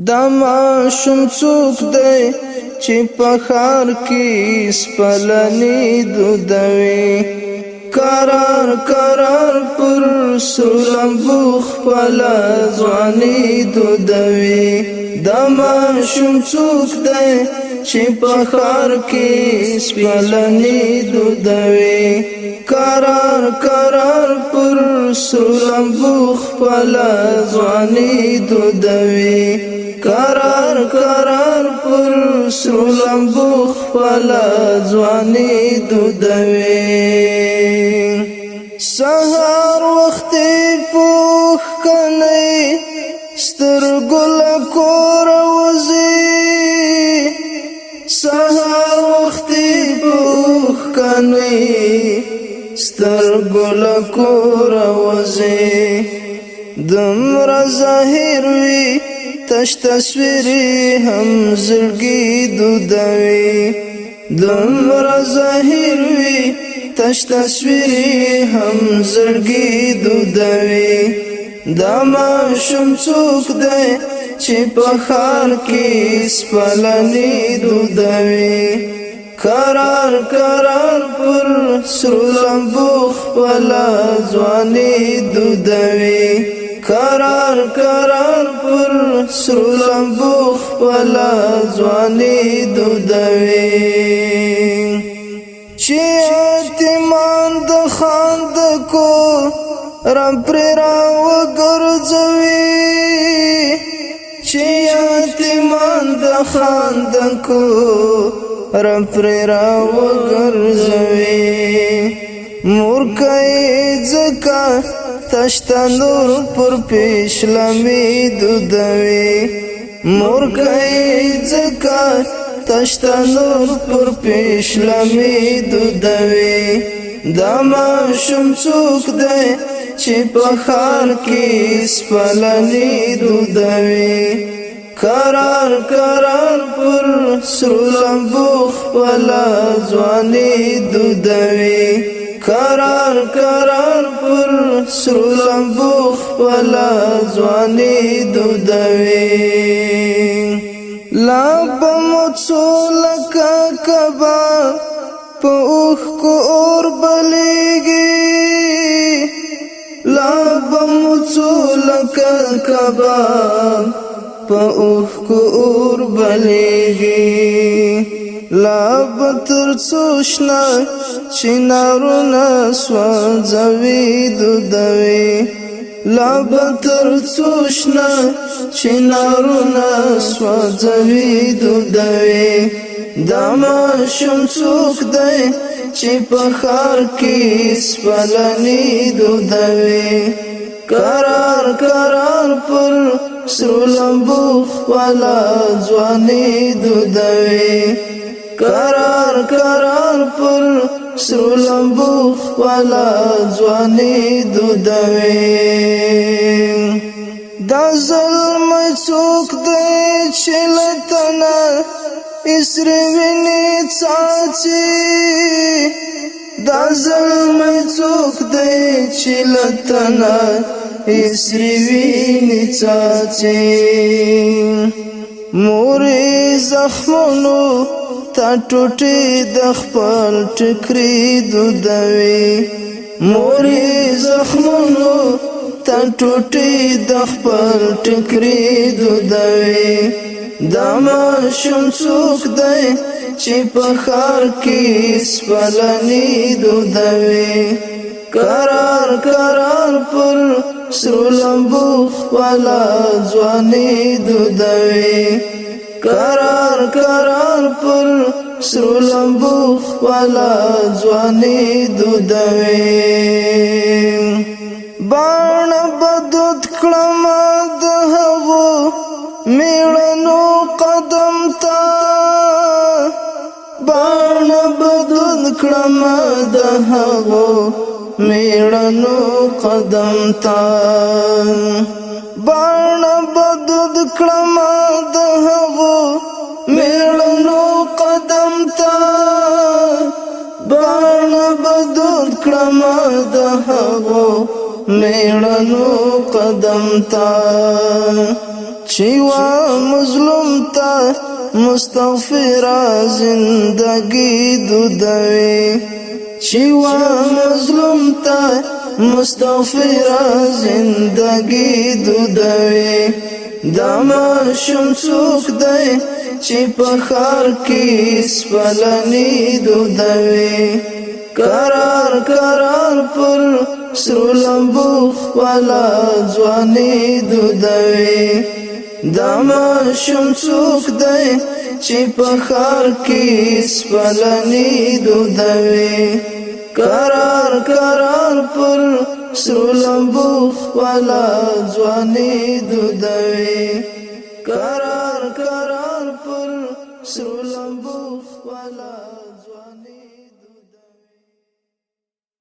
دا ماشوم څوک دی چې په ښار کې سپلنې دودوي قرار قرار پر سرو لمبو خپله ځواني دودوي دا ماشوم څوک دی چې په ښار کې سپلنې دودوي قرار قرار پر سرو لمبو خپله ځواني دودوي قرار قرار پر سرو لمبو خپله ځواني دودوي سهار وختي پوخ کنی سترګو له کوره وځي سهار وختي پوخ کنی سترګو له کوره وځي دومره ظاهر وي تش تصویرې هم زړګي دودوي دومره ظاهر وي تش تصویرې هم زړګي دودوي دا ماشوم څوک دی چې په ښار کې سپلنې دودوي قرار قرار پر سرو لمبو خپله ځواني دودوي قرار قرار پر سرو لمبو خپله ځواني دودوي چې یتیمان د خاندکو رم پرې راوګرځوي چې یتیمان د خاندکو رم پرې راوګرځوي مورکۍ ځکه تشته نور پر پیشلمې دودوي مورکۍ ځکه تشته نور پر پیشلمې دودوي دا ماشوم څوک دی چې په ښار کې سپلنې دودوي قرار قرار پر سرو لمبو خپله ځواني دودوي قرار قرار پر سرو لمبو خپله ځواني دودوي لا به مو څو لکه کباب په اوښکو اور بلیږي لا به مو څو لکه کباب په اوښکو اور بلیږي لا به تر څو شنه چنارونه سوځوي دودوي لا به تر څو شنه چنارونه سوځوي دودوي دا ماشوم څوک دی چې په ښار کې سپلنې دودوي قرار قرار پر سرو لمبو خپله ځواني دودوي قرار قرار پر سرو لمبو خپله ځواني دودوي دا ظلمه څوک دی چې له تنه اسرې وینې څاڅي دا ظلمه څوک دی چې له تنه اسرې وینې څاڅي مورې زخمونو تا ټوټې د خپل ټکري دودوي مورې زخمونو تا ټوټې د خپل ټکري دودوي دا ماشوم څوک دی چې په ښار کې سپلنې دودوي قرار قرار پر سرو لمبو خپله ځواني دودوي قرار قرار پر سرو لمبو خپله ځواني دودوي باڼه به دود کړمه د هغو میړنو قدم ته باڼه به دود کړمه د هغو میړنو قدم ته باڼه به دود کړمه د هغو میړنو قدم ته باڼه به دود کړمه د هغو میړنو قدم تا شیوا مظلوم تا مستغفرہ زندگی دودوی شیوا مظلوم تا مستغفرہ زندگی دودوی دا ماشوم څوک دی چې په ښار کې سپلني دودوي قرار قرار پر سرو لمبو خپله ځواني دودوي دا ماشوم څوک دی چې په ښار کې سپلني دودوي قرار قرار پر سرو لمبو خپله ځواني دودوي قرار قرار پر سرو لمبو خپله ځواني